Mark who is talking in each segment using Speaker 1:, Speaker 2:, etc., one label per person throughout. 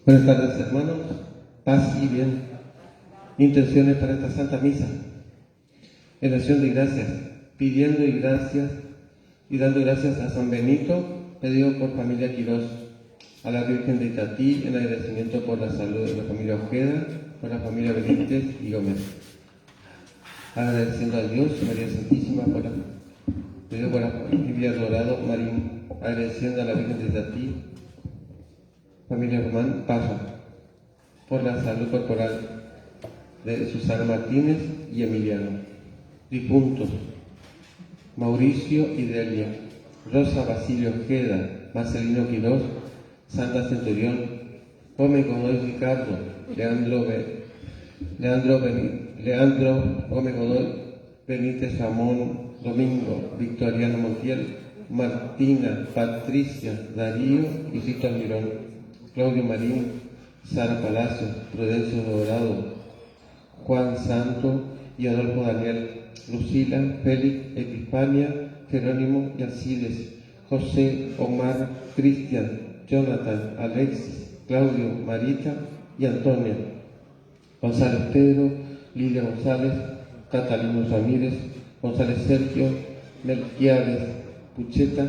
Speaker 1: Buenas tardes, hermanos. Paz y bien. Intenciones para esta Santa Misa. En acción de gracias, pidiendo y dando gracias a San Benito, pedido por familia Quirós, a la Virgen de Itatí, en agradecimiento por la salud de la familia Ojeda, por la familia Benítez y Gómez. Agradeciendo a Dios, María Santísima, pedido por la familia Dorado Marín, agradeciendo a la Virgen de Itatí, familia Román Parra, por la salud corporal de Susana Martínez y Emiliano. Difuntos: Mauricio y Delia, Rosa Basilio Ojeda, Marcelino Quirós, Santa Centurión, Gómez Godoy Ricardo, Leandro Gómez Godoy, Benítez Ramón Domingo, Victoriano Montiel, Martina, Patricia, Darío y Rito Almirón, Claudio Marín, Sara Palacio, Prudencio Dorado, Juan Santo y Adolfo Daniel, Lucila, Félix, Epifania, Jerónimo y Alcides, José, Omar, Cristian, Jonathan, Alexis, Claudio, Marita y Antonia, González Pedro, Lidia González, Catalino Ramírez, González Sergio, Melquiades Pucheta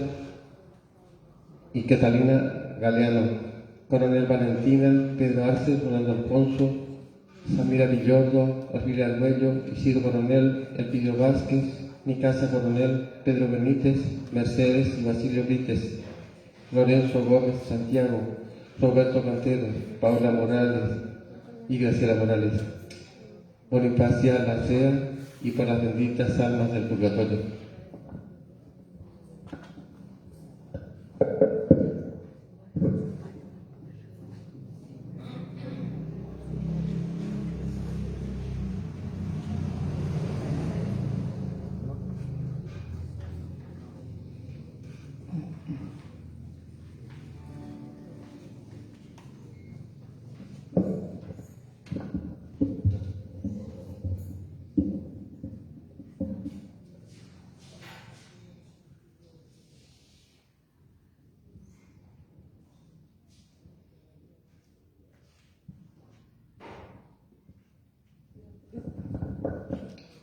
Speaker 1: y Catalina Galeano, Coronel Valentina, Pedro Arce, Rolando Alfonso, Samira Villordo, Orfilia Arguello, Isidro Coronel, Elpidio Vázquez, Nicasa Coronel, Pedro Benítez, Mercedes y Basilio Víquez, Lorenzo Gómez Santiago, Roberto Cantero, Paula Morales y Graciela Morales, Bonifacia Lacea y por las benditas almas del purgatorio.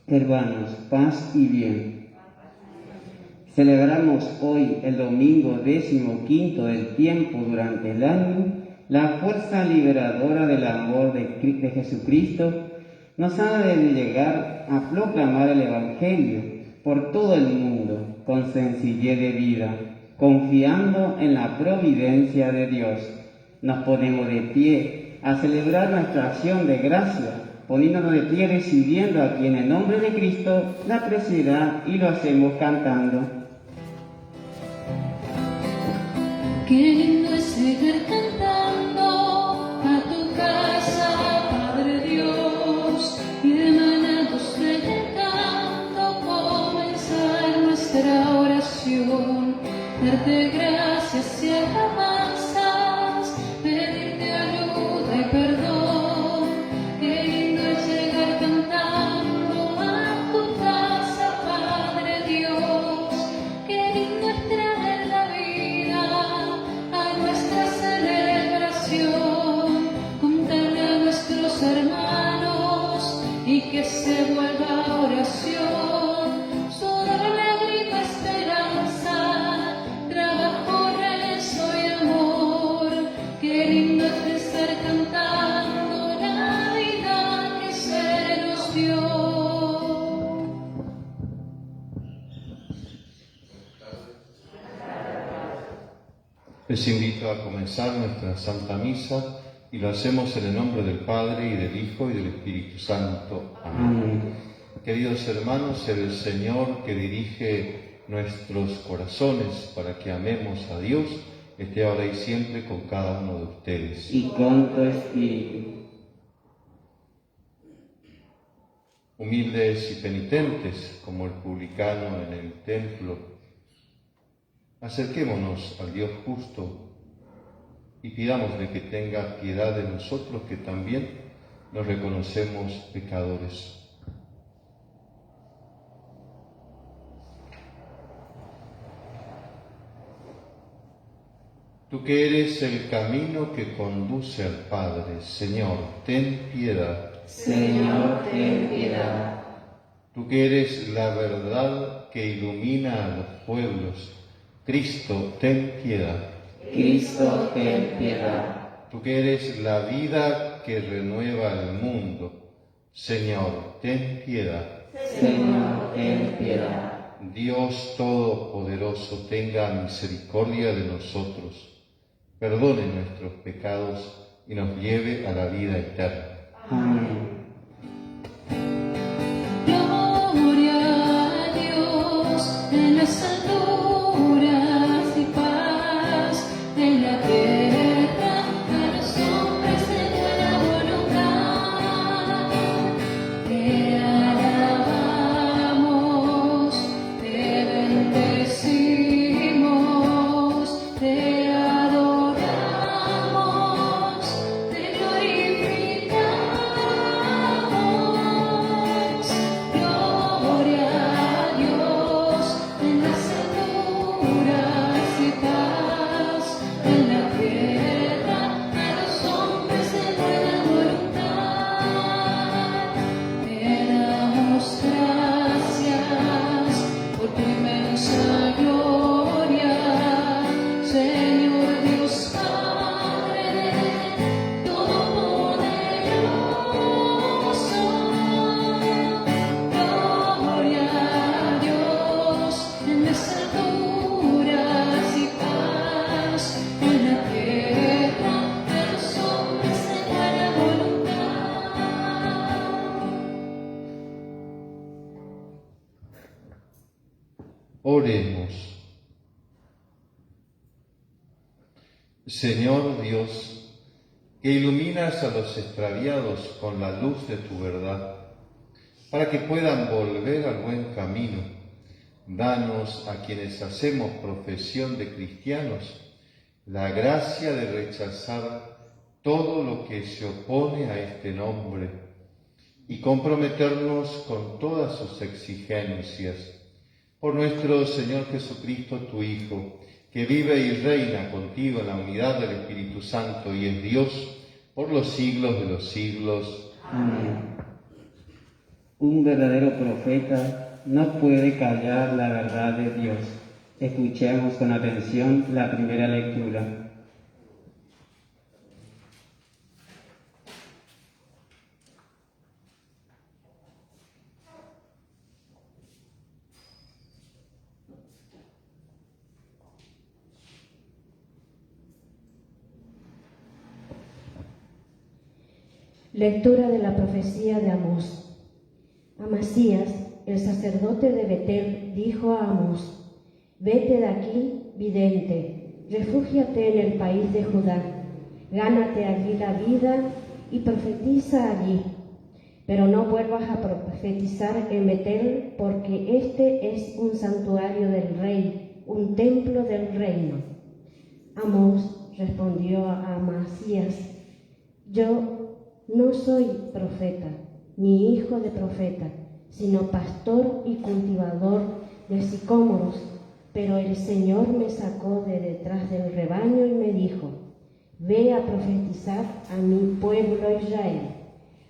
Speaker 2: Hermanos, paz y bien. Celebramos hoy, el domingo 15 del tiempo durante el año, la fuerza liberadora del amor de Jesucristo. Nos ha de llegar a proclamar el Evangelio por todo el mundo con sencillez de vida, confiando en la providencia de Dios. Nos ponemos de pie a celebrar nuestra acción de gracia, poniéndonos de pie recibiendo aquí en el nombre de Cristo la preciosidad, y lo hacemos cantando.
Speaker 3: Qué lindo es llegar cantando a tu casa, Padre Dios, y emanados del canto comenzar nuestra oración, darte gracias y alabanzas, pedirte ayuda y perdón. Qué lindo es llegar cantando a tu casa, Padre Dios, qué lindo es traer la vida a nuestra celebración, contarle a nuestros hermanos y que se vuelva oración, su dolor, lágrima, esperanza, trabajo, rezo y amor. Qué lindo es estar cantando la vida que se nos dio.
Speaker 4: Les invito a comenzar nuestra Santa Misa y lo hacemos en el nombre del Padre y del Hijo y del Espíritu Santo. Amén. Queridos hermanos, el Señor que dirige nuestros corazones para que amemos a Dios, esté ahora y siempre con cada uno de ustedes.
Speaker 2: Y con tu espíritu.
Speaker 4: Humildes y penitentes, como el publicano en el templo, acerquémonos al Dios justo y pidámosle que tenga piedad de nosotros, que también nos reconocemos pecadores. Tú que eres el camino que conduce al Padre, Señor, ten piedad.
Speaker 5: Señor, ten piedad.
Speaker 4: Tú que eres la verdad que ilumina a los pueblos, Cristo, ten piedad.
Speaker 5: Cristo, ten piedad.
Speaker 4: Tú que eres la vida que renueva el mundo, Señor, ten piedad.
Speaker 5: Señor, ten piedad.
Speaker 4: Dios Todopoderoso, tenga misericordia de nosotros, perdone nuestros pecados y nos lleve a la vida eterna.
Speaker 5: Amén.
Speaker 3: Gloria a Dios en las alturas y paz en la tierra a los hombres de buena voluntad. Te alabamos, te bendecimos, te adoramos, te glorificamos. Gloria a Dios en las alturas y paz en la tierra a los hombres de buena voluntad. Te damos gracias por tu inmensa gloria, Señor Dios Padre Todopoderoso. Gloria a Dios en las alturas y paz en la tierra a los hombres de buena voluntad.
Speaker 4: Oremos. Señor Dios, que iluminas a los extraviados con la luz de tu verdad, para que puedan volver al buen camino, danos a quienes hacemos profesión de cristianos la gracia de rechazar todo lo que se opone a este nombre y comprometernos con todas sus exigencias. Por nuestro Señor Jesucristo, tu Hijo, que vive y reina contigo en la unidad del Espíritu Santo y es Dios por los siglos de los siglos.
Speaker 2: Amén. Un verdadero profeta no puede callar la verdad de Dios. Escuchemos con atención la primera lectura.
Speaker 6: Lectura de la profecía de Amós. Amasías, el sacerdote de Betel, dijo a Amós: Vete de aquí, vidente, refúgiate en el país de Judá, gánate allí la vida y profetiza allí. Pero no vuelvas a profetizar en Betel, porque este es un santuario del rey, un templo del reino. Amós respondió a Amasías: Yo no soy profeta, ni hijo de profeta, sino pastor y cultivador de sicómoros, pero el Señor me sacó de detrás del rebaño y me dijo: Ve a profetizar a mi pueblo Israel.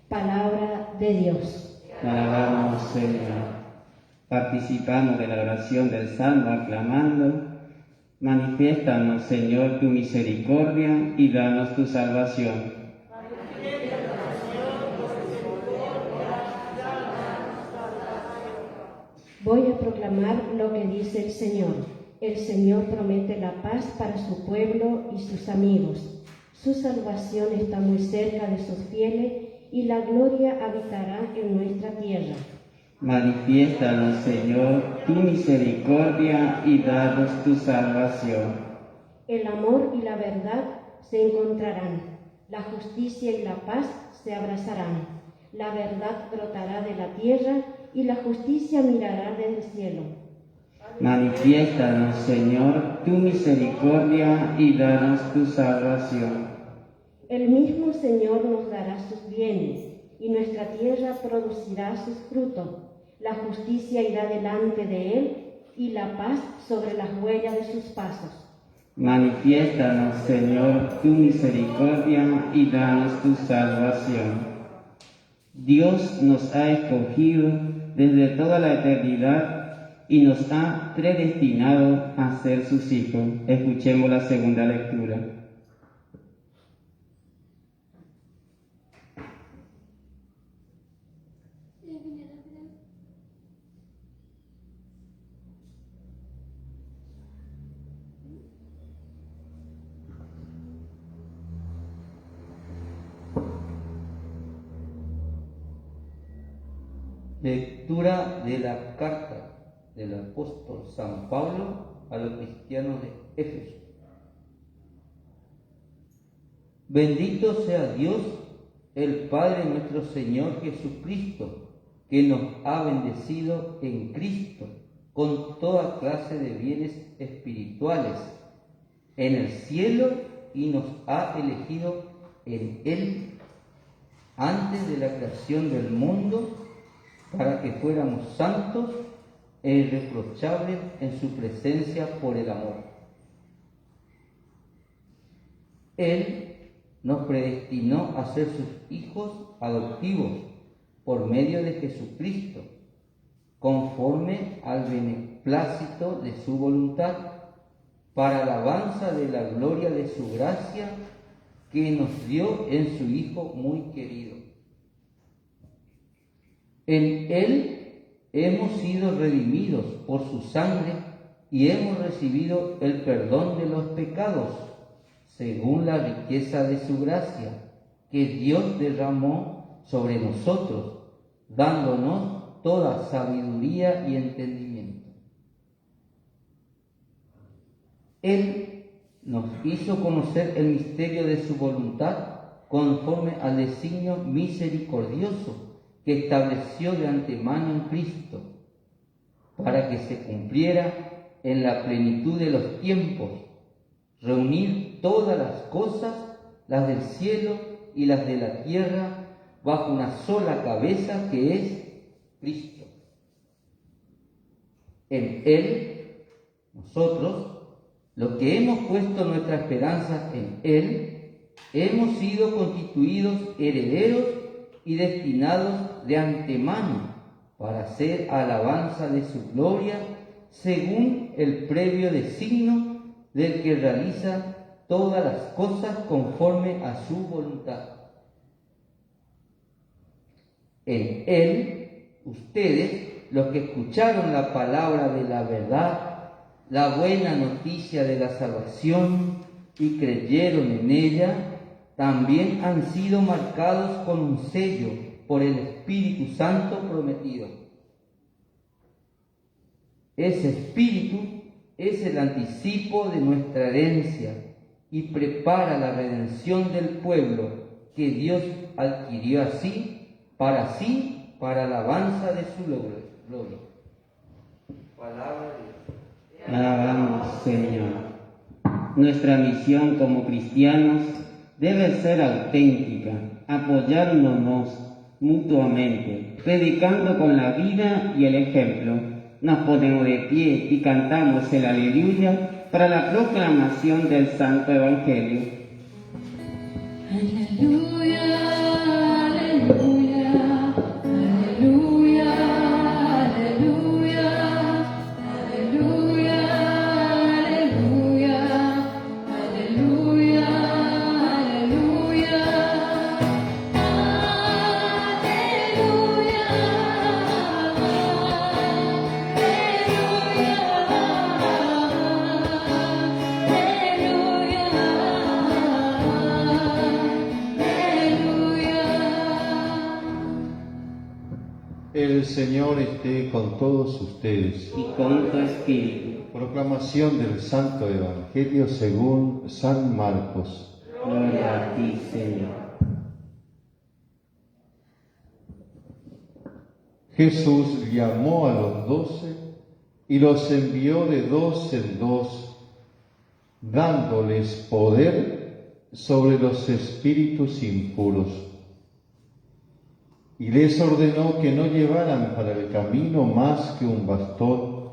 Speaker 6: Palabra de Dios.
Speaker 2: Te alabamos, Señor. Participamos de la oración del Salmo aclamando: Manifiéstanos, Señor, tu misericordia y danos tu salvación.
Speaker 6: Voy a proclamar lo que dice el Señor. El Señor promete la paz para su pueblo y sus amigos. Su salvación está muy cerca de sus fieles y la gloria habitará en nuestra tierra.
Speaker 2: Manifiéstanos, Señor, tu misericordia y danos tu salvación.
Speaker 6: El amor y la verdad se encontrarán. La justicia y la paz se abrazarán. La verdad brotará de la tierra y la justicia mirará del cielo.
Speaker 2: Manifiéstanos, Señor, tu misericordia y danos tu salvación.
Speaker 6: El mismo Señor nos dará sus bienes y nuestra tierra producirá sus frutos. La justicia irá delante de él y la paz sobre las huellas de sus pasos.
Speaker 2: Manifiéstanos, Señor, tu misericordia y danos tu salvación. Dios nos ha escogido desde toda la eternidad y nos ha predestinado a ser sus hijos. Escuchemos la segunda lectura.
Speaker 7: Lectura de la carta del apóstol San Pablo a los cristianos de Éfeso. Bendito sea Dios, el Padre de nuestro Señor Jesucristo, que nos ha bendecido en Cristo con toda clase de bienes espirituales en el cielo y nos ha elegido en Él antes de la creación del mundo, para que fuéramos santos e irreprochables en su presencia por el amor. Él nos predestinó a ser sus hijos adoptivos por medio de Jesucristo, conforme al beneplácito de su voluntad, para alabanza de la gloria de su gracia que nos dio en su Hijo muy querido. En Él hemos sido redimidos por su sangre y hemos recibido el perdón de los pecados, según la riqueza de su gracia, que Dios derramó sobre nosotros, dándonos toda sabiduría y entendimiento. Él nos hizo conocer el misterio de su voluntad, conforme al designio misericordioso que estableció de antemano en Cristo, para que se cumpliera en la plenitud de los tiempos, reunir todas las cosas, las del cielo y las de la tierra, bajo una sola cabeza que es Cristo. En Él, nosotros, los que hemos puesto nuestra esperanza en Él, hemos sido constituidos herederos y destinados de antemano para hacer alabanza de su gloria, según el previo designio del que realiza todas las cosas conforme a su voluntad. En Él, ustedes, los que escucharon la palabra de la verdad, la buena noticia de la salvación, y creyeron en ella, también han sido marcados con un sello por el Espíritu Santo prometido. Ese Espíritu es el anticipo de nuestra herencia y prepara la redención del pueblo que Dios adquirió para alabanza de su gloria. Palabra de Dios.
Speaker 2: Alabamos, Señor. Nuestra misión como cristianos debe ser auténtica, apoyándonos mutuamente, predicando con la vida y el ejemplo. Nos ponemos de pie y cantamos el Aleluya para la proclamación del Santo Evangelio.
Speaker 3: Aleluya, aleluya, aleluya, aleluya, aleluya, aleluya, aleluya, aleluya,
Speaker 4: El Señor esté con todos ustedes.
Speaker 2: Y con tu espíritu.
Speaker 4: Proclamación del Santo Evangelio según San Marcos.
Speaker 2: Gloria a ti, Señor.
Speaker 4: Jesús llamó a los 12 y los envió de 2 en 2, dándoles poder sobre los espíritus impuros. Y les ordenó que no llevaran para el camino más que un bastón,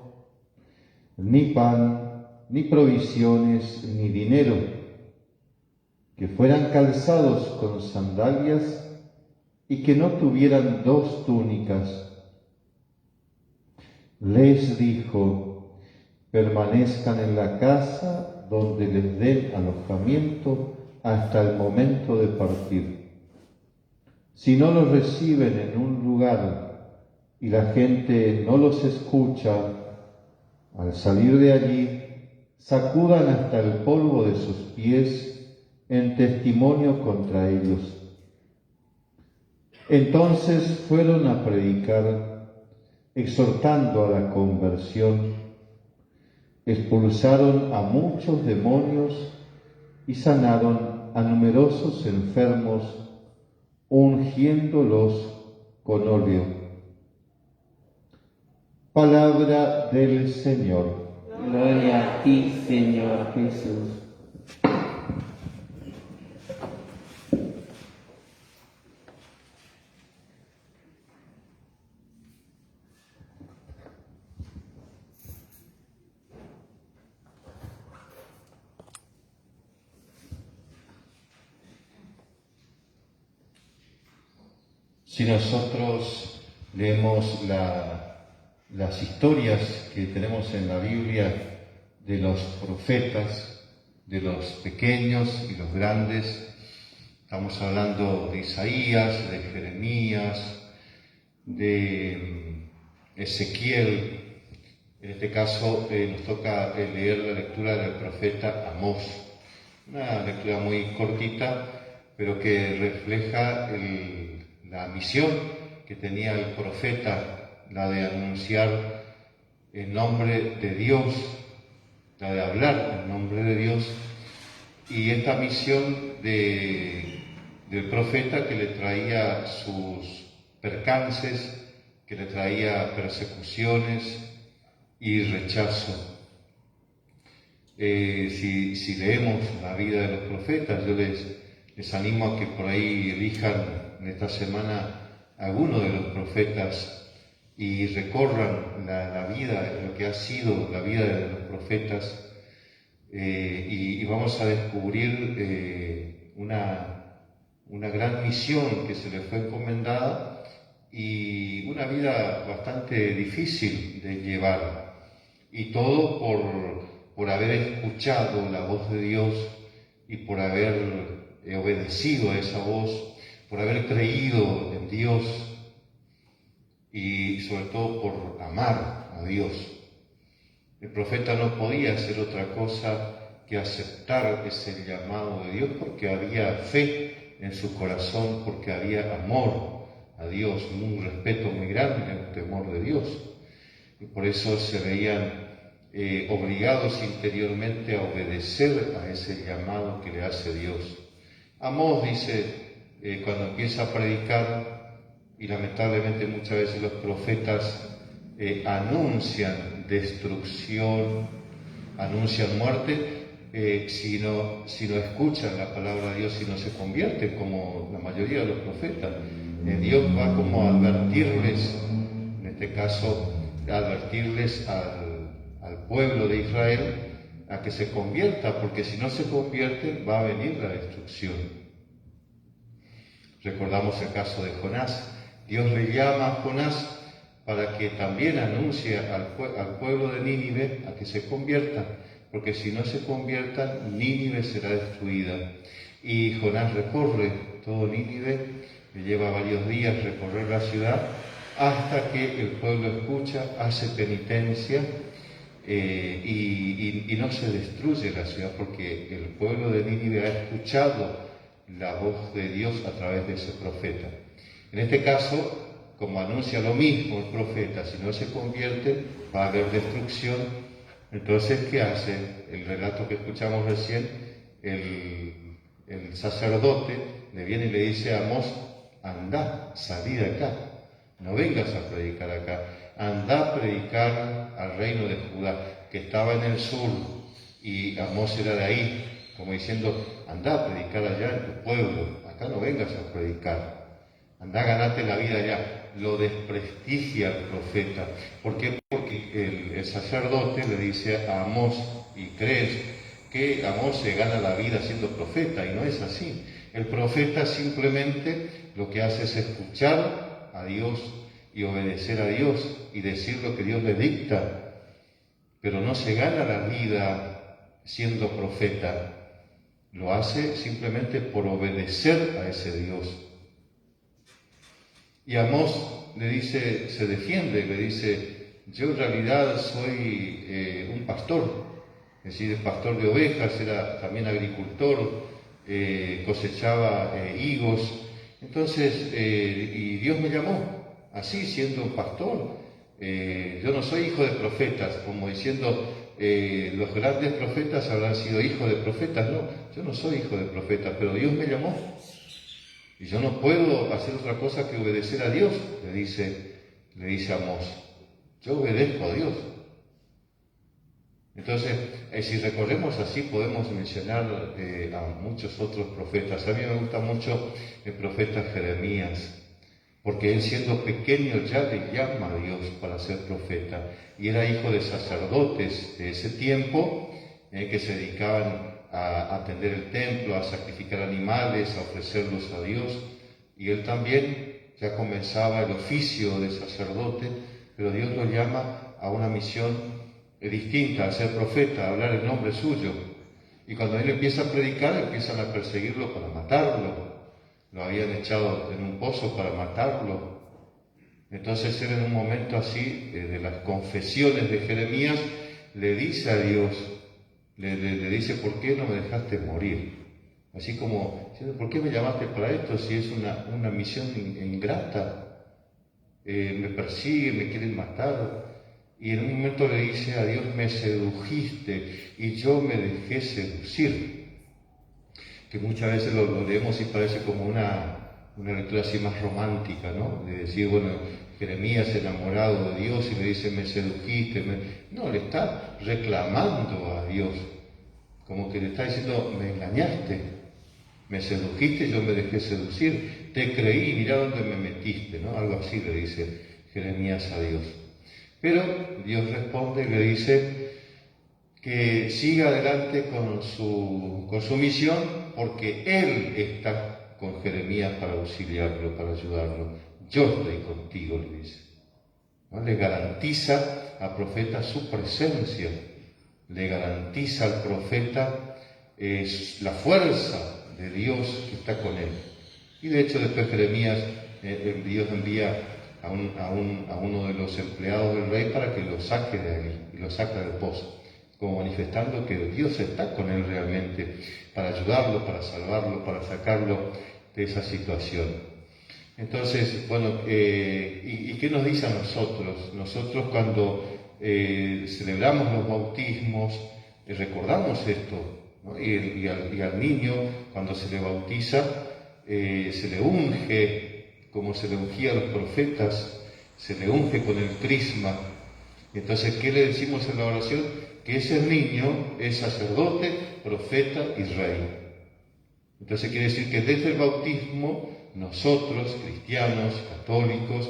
Speaker 4: ni pan, ni provisiones, ni dinero, que fueran calzados con sandalias y que no tuvieran 2 túnicas. Les dijo: permanezcan en la casa donde les den alojamiento hasta el momento de partir. Si no los reciben en un lugar y la gente no los escucha, al salir de allí, sacudan hasta el polvo de sus pies en testimonio contra ellos. Entonces fueron a predicar, exhortando a la conversión. Expulsaron a muchos demonios y sanaron a numerosos enfermos, ungiéndolos con óleo. Palabra del Señor.
Speaker 2: Gloria a ti, Señor Jesús.
Speaker 4: Si nosotros leemos las historias que tenemos en la Biblia de los profetas, de los pequeños y los grandes, estamos hablando de Isaías, de Jeremías, de Ezequiel. En este caso nos toca leer la lectura del profeta Amós, una lectura muy cortita, pero que refleja la misión que tenía el profeta, la de anunciar en nombre de Dios, la de hablar en nombre de Dios, y esta misión del profeta que le traía sus percances, que le traía persecuciones y rechazo. Si leemos la vida de los profetas, yo les animo a que por ahí elijan en esta semana alguno de los profetas y recorran la vida, lo que ha sido la vida de los profetas, y vamos a descubrir una gran misión que se les fue encomendada y una vida bastante difícil de llevar, y todo por haber escuchado la voz de Dios y por haber obedecido a esa voz, por haber creído en Dios y sobre todo por amar a Dios. El profeta no podía hacer otra cosa que aceptar ese llamado de Dios, porque había fe en su corazón, porque había amor a Dios, un respeto muy grande en el temor de Dios. Y por eso se veían obligados interiormente a obedecer a ese llamado que le hace Dios. Amós dice, cuando empieza a predicar, y lamentablemente muchas veces los profetas anuncian destrucción, anuncian muerte, si no escuchan la palabra de Dios y no se convierten, como la mayoría de los profetas. Dios va como a advertirles, en este caso, advertirles al pueblo de Israel a que se convierta, porque si no se convierten va a venir la destrucción. Recordamos el caso de Jonás. Dios le llama a Jonás para que también anuncie al pueblo de Nínive a que se convierta, porque si no se conviertan, Nínive será destruida. Y Jonás recorre todo Nínive, le lleva varios días recorrer la ciudad, hasta que el pueblo escucha, hace penitencia, y no se destruye la ciudad, porque el pueblo de Nínive ha escuchado la voz de Dios a través de ese profeta. En este caso, como anuncia lo mismo el profeta, si no se convierte, va a haber destrucción. Entonces, ¿qué hace? El relato que escuchamos recién, el sacerdote le viene y le dice a Amós: anda, salí de acá, no vengas a predicar acá, anda a predicar al reino de Judá, que estaba en el sur, y Amós era de ahí, como diciendo: anda a predicar allá en tu pueblo, acá no vengas a predicar, anda a ganarte la vida allá. Lo desprestigia el profeta. ¿Por qué? Porque el sacerdote le dice a Amós, y crees que Amós se gana la vida siendo profeta, y no es así. El profeta simplemente lo que hace es escuchar a Dios y obedecer a Dios y decir lo que Dios le dicta, pero no se gana la vida siendo profeta, lo hace simplemente por obedecer a ese Dios. Y Amós le dice, se defiende, le dice, yo en realidad soy un pastor, es decir, pastor de ovejas, era también agricultor, cosechaba higos, entonces, y Dios me llamó, así siendo un pastor. Yo no soy hijo de profetas, como diciendo, los grandes profetas habrán sido hijos de profetas, no, yo no soy hijo de profetas, pero Dios me llamó. Y yo no puedo hacer otra cosa que obedecer a Dios, le dice Amós. Yo obedezco a Dios. Entonces, si recorremos así, podemos mencionar a muchos otros profetas. A mí me gusta mucho el profeta Jeremías, porque él siendo pequeño ya le llama a Dios para ser profeta. Y era hijo de sacerdotes de ese tiempo, que se dedicaban a atender el templo, a sacrificar animales, a ofrecerlos a Dios, y él también ya comenzaba el oficio de sacerdote, pero Dios lo llama a una misión distinta, a ser profeta, a hablar el nombre suyo, y cuando él empieza a predicar, empiezan a perseguirlo para matarlo, lo habían echado en un pozo para matarlo. Entonces él en un momento así, de las confesiones de Jeremías, le dice a Dios, le dice, ¿por qué no me dejaste morir? Así como, ¿por qué me llamaste para esto si es una misión ingrata? Me persiguen, me quieren matar. Y en un momento le dice a Dios, me sedujiste y yo me dejé seducir. Que muchas veces lo leemos y parece como una lectura así más romántica, ¿no? De decir, bueno, Jeremías enamorado de Dios y le dice, me sedujiste. No, le está reclamando a Dios, como que le está diciendo, me engañaste, me sedujiste, yo me dejé seducir, te creí, mira dónde me metiste, ¿no? Algo así le dice Jeremías a Dios. Pero Dios responde y le dice que siga adelante con su misión, porque Él está con Jeremías para auxiliarlo, para ayudarlo. Yo estoy contigo, le dice. ¿No? Le garantiza al profeta su presencia, le garantiza al profeta la fuerza de Dios que está con él. Y de hecho después Jeremías, Dios envía a uno de los empleados del rey para que lo saque de ahí, y lo saca del pozo, como manifestando que Dios está con él realmente, para ayudarlo, para salvarlo, para sacarlo de esa situación. Entonces, bueno, ¿y qué nos dice a nosotros? Nosotros cuando celebramos los bautismos, recordamos esto, ¿no? Y al niño, cuando se le bautiza, se le unge, como se le ungía a los profetas, se le unge con el crisma. Entonces, ¿qué le decimos en la oración? Que ese niño es sacerdote, profeta y rey. Entonces quiere decir que desde el bautismo, nosotros, cristianos, católicos,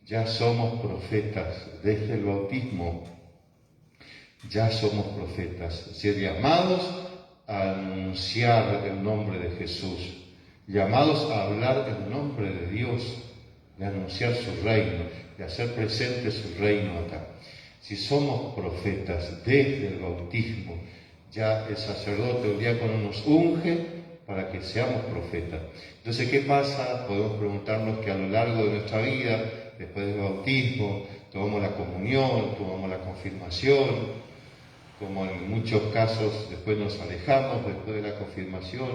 Speaker 4: ya somos profetas. Desde el bautismo ya somos profetas, ser llamados a anunciar el nombre de Jesús, llamados a hablar el nombre de Dios, de anunciar su reino, de hacer presente su reino acá. Si somos profetas desde el bautismo, ya el sacerdote, el diácono nos unge para que seamos profetas. Entonces, ¿qué pasa? Podemos preguntarnos que a lo largo de nuestra vida, después del bautismo, tomamos la comunión, tomamos la confirmación, como en muchos casos después nos alejamos después de la confirmación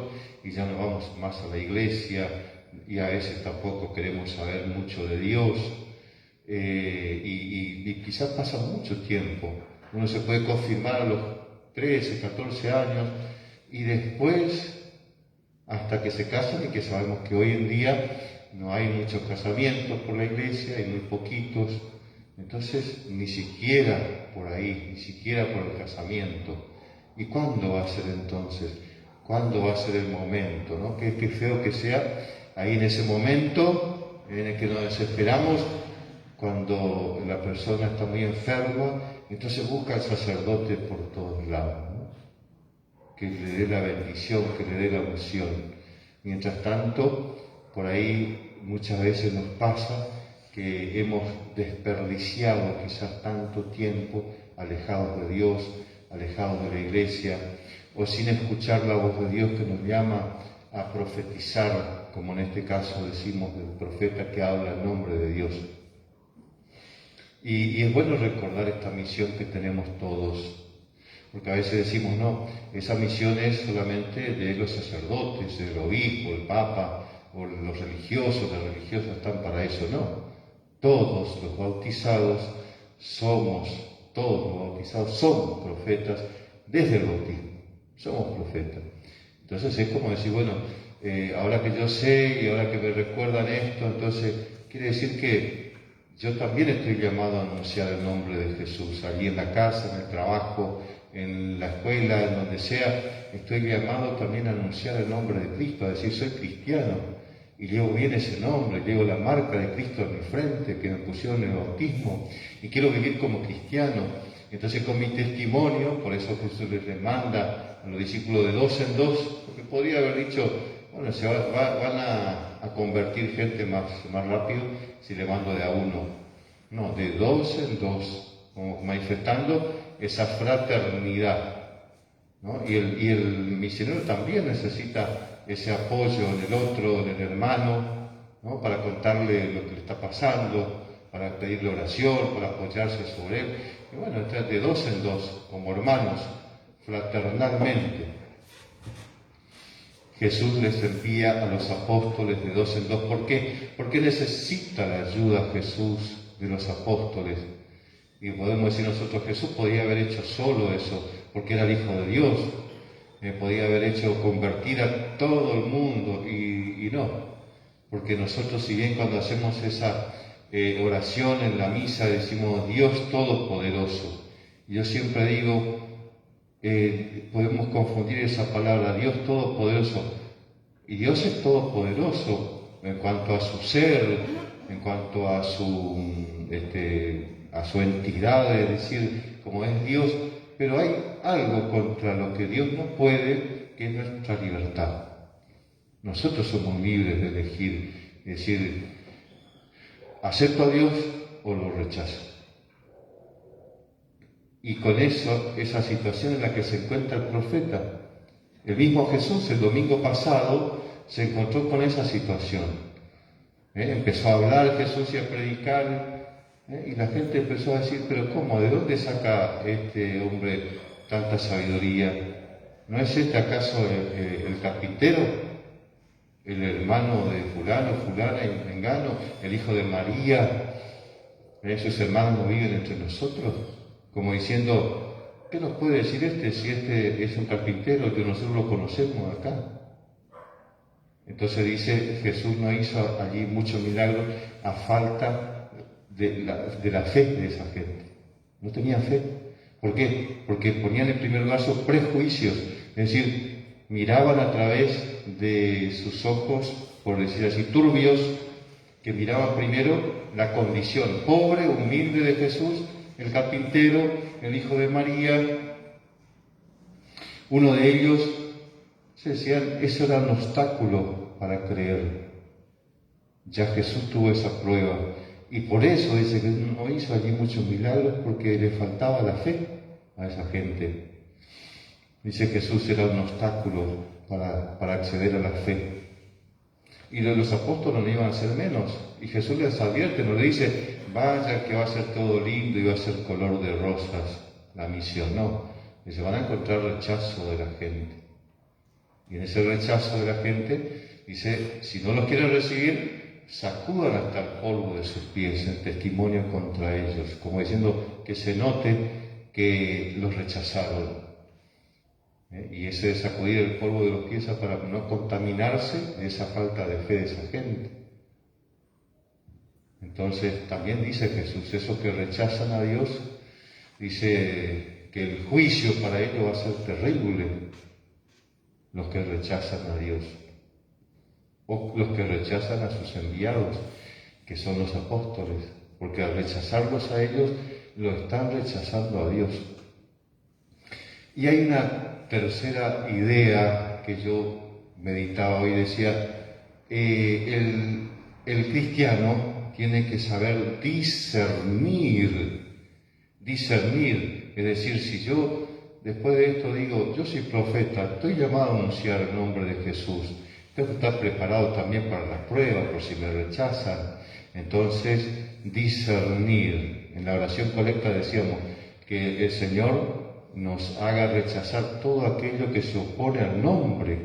Speaker 4: y ya no vamos más a la iglesia y a veces tampoco queremos saber mucho de Dios. Y quizás pasa mucho tiempo. Uno se puede confirmar a los 13, 14 años y después hasta que se casan, y que sabemos que hoy en día no hay muchos casamientos por la iglesia, hay muy poquitos. Entonces ni siquiera por ahí, ni siquiera por el casamiento. ¿Y cuándo va a ser entonces? ¿Cuándo va a ser el momento? ¿No? Qué feo que sea ahí en ese momento en el que nos desesperamos cuando la persona está muy enferma, entonces busca al sacerdote por todos lados, ¿no? Que le dé la bendición, que le dé la unción. Mientras tanto, por ahí muchas veces nos pasa que hemos desperdiciado quizás tanto tiempo alejados de Dios, alejados de la iglesia, o sin escuchar la voz de Dios que nos llama a profetizar, como en este caso decimos del profeta que habla en nombre de Dios. Y es bueno recordar esta misión que tenemos todos, porque a veces decimos, no, esa misión es solamente de los sacerdotes, del obispo, el papa, o los religiosos, las religiosas están para eso. No, todos los bautizados somos profetas desde el bautismo, somos profetas. Entonces es como decir, bueno, ahora que yo sé y ahora que me recuerdan esto, entonces quiere decir que yo también estoy llamado a anunciar el nombre de Jesús, allí en la casa, en el trabajo, en la escuela, en donde sea, estoy llamado también a anunciar el nombre de Cristo, a decir, soy cristiano, y llevo bien ese nombre, llevo la marca de Cristo en mi frente, que me pusieron en el bautismo, y quiero vivir como cristiano. Entonces con mi testimonio, por eso Jesús les manda a los discípulos de 2 en 2, porque podría haber dicho, bueno, van a convertir gente más rápido si le mando de a uno. No, de 2 en 2, como manifestando esa fraternidad, ¿no? Y el misionero también necesita ese apoyo en el otro, en el hermano, ¿no? Para contarle lo que le está pasando, para pedirle oración, para apoyarse sobre él. Y bueno, de 2 en 2, como hermanos, fraternalmente. Jesús les envía a los apóstoles de 2 en 2. ¿Por qué? Porque necesita la ayuda Jesús de los apóstoles. Y podemos decir nosotros, Jesús podía haber hecho solo eso, porque era el Hijo de Dios. Podía haber hecho convertir a todo el mundo, y no. Porque nosotros, si bien cuando hacemos esa oración en la misa decimos Dios Todopoderoso, yo siempre digo, podemos confundir esa palabra, Dios Todopoderoso, y Dios es todopoderoso en cuanto a su ser, en cuanto a su entidad, es decir, como es Dios, pero hay algo contra lo que Dios no puede, que es nuestra libertad. Nosotros somos libres de elegir, es decir, acepto a Dios o lo rechazo. Y con eso, esa situación en la que se encuentra el profeta, el mismo Jesús el domingo pasado se encontró con esa situación. Empezó a hablar Jesús y a predicar, y la gente empezó a decir, pero ¿cómo? ¿De dónde saca este hombre tanta sabiduría? ¿No es este acaso el carpintero? El hermano de fulano, fulana y mengano, el hijo de María, sus hermanos no viven entre nosotros, como diciendo, ¿qué nos puede decir si este es un carpintero que nosotros lo conocemos acá? Entonces dice, Jesús no hizo allí muchos milagros a falta de la fe de esa gente. No tenía fe. ¿Por qué? Porque ponían en primer lugar sus prejuicios, es decir, miraban a través de sus ojos, por decir así, turbios, que miraban primero la condición pobre, humilde de Jesús, el carpintero, el hijo de María. Uno de ellos, se decían, eso era un obstáculo para creer. Ya Jesús tuvo esa prueba, y por eso dice que no hizo allí muchos milagros, porque le faltaba la fe a esa gente. Dice Jesús era un obstáculo para acceder a la fe. Y los apóstoles no iban a ser menos. Y Jesús les advierte, no le dice, vaya que va a ser todo lindo y va a ser color de rosas la misión. No, dice, van a encontrar rechazo de la gente. Y en ese rechazo de la gente, dice, si no los quieren recibir, sacudan hasta el polvo de sus pies en testimonio contra ellos, como diciendo que se note que los rechazaron. Y ese sacudir el polvo de los pies para no contaminarse de esa falta de fe de esa gente. Entonces también dice Jesús, esos que rechazan a Dios, dice que el juicio para ellos va a ser terrible, los que rechazan a Dios, o los que rechazan a sus enviados, que son los apóstoles. porque al rechazarlos a ellos, lo están rechazando a Dios. Y hay una tercera idea que yo meditaba hoy, decía, el cristiano tiene que saber discernir, es decir, si yo después de esto digo, yo soy profeta, estoy llamado a anunciar el nombre de Jesús, tengo que estar preparado también para las pruebas, por si me rechazan. Entonces, discernir. En la oración colecta decíamos que el Señor nos haga rechazar todo aquello que se opone al nombre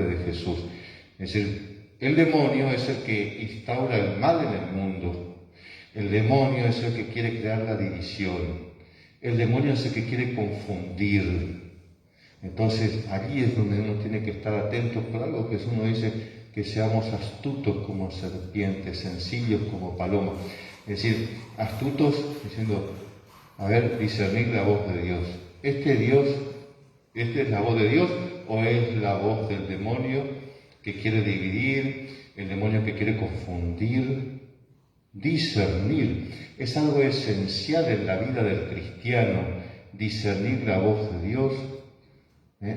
Speaker 4: de Jesús. Es decir, el demonio es el que instaura el mal en el mundo. El demonio es el que quiere crear la división. El demonio es el que quiere confundir. Entonces, allí es donde uno tiene que estar atento. Por algo que uno dice que seamos astutos como serpientes, sencillos como palomas. Es decir, astutos diciendo, a ver, discernir la voz de Dios. ¿Esta es la voz de Dios o es la voz del demonio que quiere dividir, el demonio que quiere confundir? Discernir es algo esencial en la vida del cristiano, discernir la voz de Dios.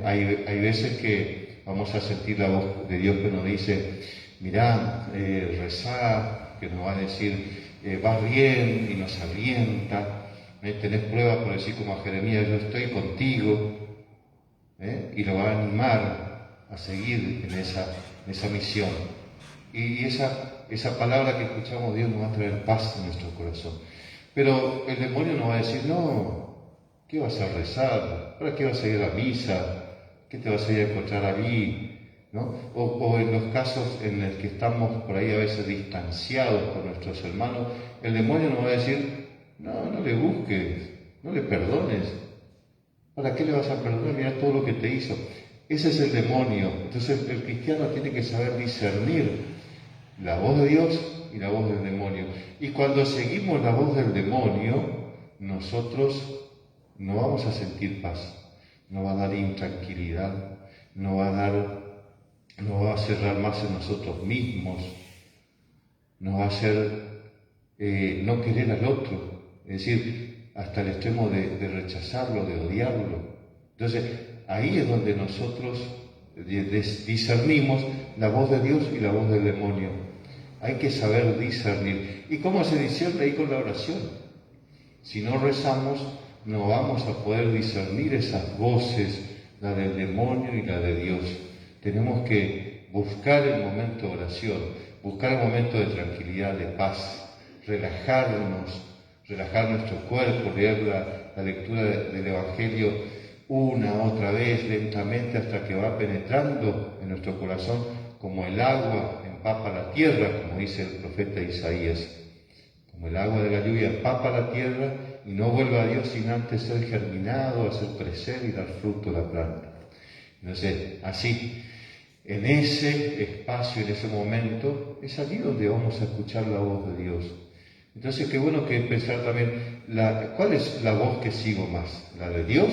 Speaker 4: Hay veces que vamos a sentir la voz de Dios que nos dice, mirá, rezá, que nos va a decir, vas bien, y nos alienta. Tenés pruebas por decir como a Jeremías, yo estoy contigo, y lo va a animar a seguir en esa misión. Y esa palabra que escuchamos, Dios nos va a traer paz en nuestro corazón. Pero el demonio nos va a decir, no, ¿qué vas a rezar? ¿Para qué vas a ir a la misa? ¿Qué te vas a ir a encontrar allí? ¿No? O en los casos en los que estamos por ahí a veces distanciados por nuestros hermanos, el demonio nos va a decir, no le busques, no le perdones. ¿Para qué le vas a perdonar? Mira todo lo que te hizo. Ese es el demonio. Entonces el cristiano tiene que saber discernir la voz de Dios y la voz del demonio. Y cuando seguimos la voz del demonio, nosotros no vamos a sentir paz, nos va a dar intranquilidad, nos va a cerrar más en nosotros mismos, nos va a hacer no querer al otro, es decir, hasta el extremo de rechazarlo, de odiarlo. Entonces, ahí es donde nosotros discernimos la voz de Dios y la voz del demonio. Hay que saber discernir. ¿Y cómo se discierne? Ahí con la oración. Si no rezamos, no vamos a poder discernir esas voces, la del demonio y la de Dios. Tenemos que buscar el momento de oración, buscar el momento de tranquilidad, de paz, relajarnos, relajar nuestro cuerpo, leer la lectura del Evangelio una, otra vez, lentamente, hasta que va penetrando en nuestro corazón como el agua empapa la tierra, como dice el profeta Isaías. Como el agua de la lluvia empapa la tierra y no vuelve a Dios sin antes ser germinado, hacer crecer y dar fruto a la planta. Entonces, así, en ese espacio, en ese momento, es allí donde vamos a escuchar la voz de Dios. Entonces, qué bueno que pensar también, ¿cuál es la voz que sigo más? ¿La de Dios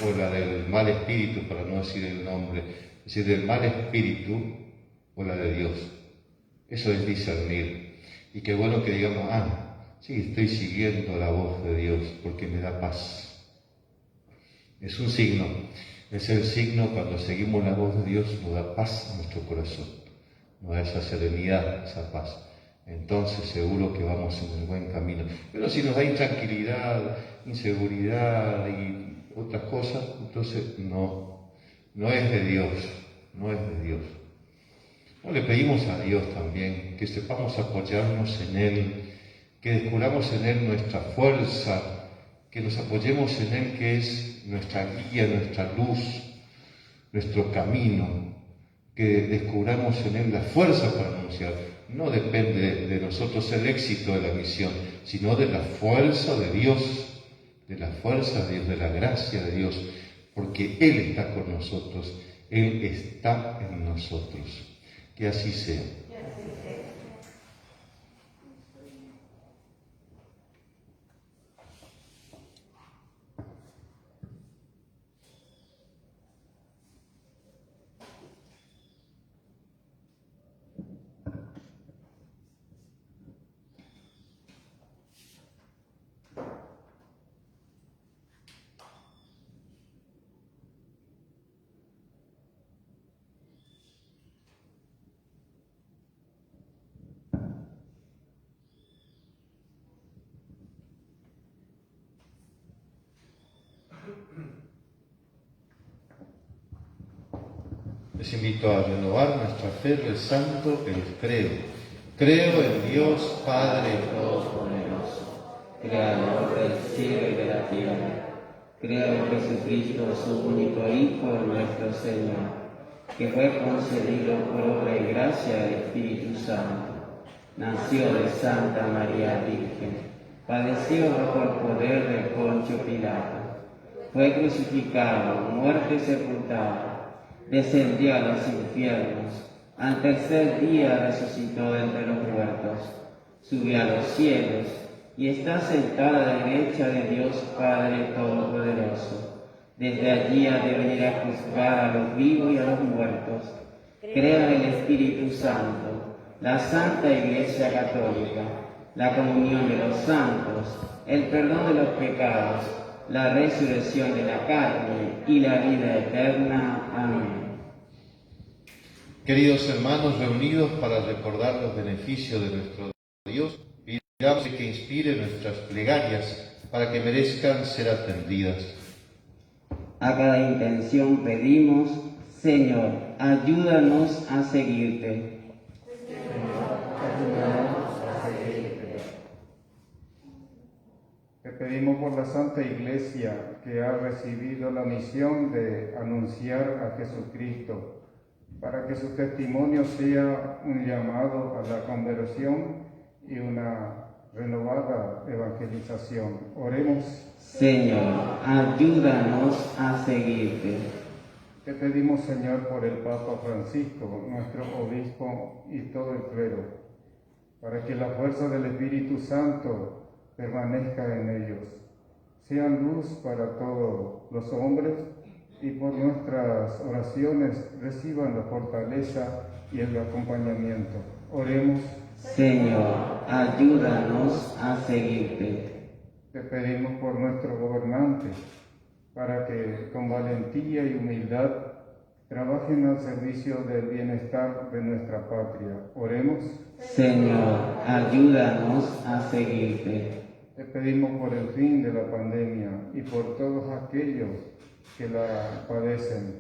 Speaker 4: o la del mal espíritu, para no decir el nombre? Es decir, del mal espíritu o la de Dios. Eso es discernir. Y qué bueno que digamos, sí, estoy siguiendo la voz de Dios porque me da paz. Es un signo. Es el signo cuando seguimos la voz de Dios, nos da paz a nuestro corazón. Nos da esa serenidad, esa paz. Entonces seguro que vamos en el buen camino. Pero si nos da intranquilidad, inseguridad y otras cosas, entonces no es de Dios, no es de Dios. No, le pedimos a Dios también que sepamos apoyarnos en Él, que descubramos en Él nuestra fuerza, que nos apoyemos en Él, que es nuestra guía, nuestra luz, nuestro camino, que descubramos en Él la fuerza para anunciar. No depende de nosotros el éxito de la misión, sino de la fuerza de Dios, de la fuerza de Dios, de la gracia de Dios, porque Él está con nosotros, Él está en nosotros. Que así sea. Les invito a renovar nuestra fe rezando el creo. Creo en Dios Padre
Speaker 2: Todopoderoso, Creador del cielo y de la tierra. Creo en Jesucristo, su único Hijo, nuestro Señor, que fue concebido por obra y gracia del Espíritu Santo. Nació de Santa María Virgen, padeció bajo el poder de Poncio Pilato, fue crucificado, muerto y sepultado, descendió a los infiernos, al tercer día resucitó de entre los muertos, subió a los cielos y está sentado a la derecha de Dios Padre Todopoderoso. Desde allí ha de venir a juzgar a los vivos y a los muertos. Creo en el Espíritu Santo, la Santa Iglesia Católica, la comunión de los santos, el perdón de los pecados, la resurrección de la carne y la vida eterna. Amén.
Speaker 4: Queridos hermanos reunidos para recordar los beneficios de nuestro Dios, pidamos que inspire nuestras plegarias para que merezcan ser atendidas.
Speaker 2: A cada intención pedimos: Señor, ayúdanos a seguirte.
Speaker 8: Te pedimos por la Santa Iglesia, que ha recibido la misión de anunciar a Jesucristo, para que su testimonio sea un llamado a la conversión y una renovada evangelización. Oremos.
Speaker 2: Señor, ayúdanos a seguirte.
Speaker 8: Te pedimos, Señor, por el Papa Francisco, nuestro obispo y todo el clero, para que la fuerza del Espíritu Santo permanezca en ellos, sean luz para todos los hombres y por nuestras oraciones reciban la fortaleza y el acompañamiento. Oremos.
Speaker 2: Señor, ayúdanos a seguirte.
Speaker 8: Te pedimos por nuestros gobernantes, para que con valentía y humildad trabajen al servicio del bienestar de nuestra patria. Oremos.
Speaker 2: Señor, ayúdanos a seguirte.
Speaker 8: Te pedimos por el fin de la pandemia y por todos aquellos que la padecen,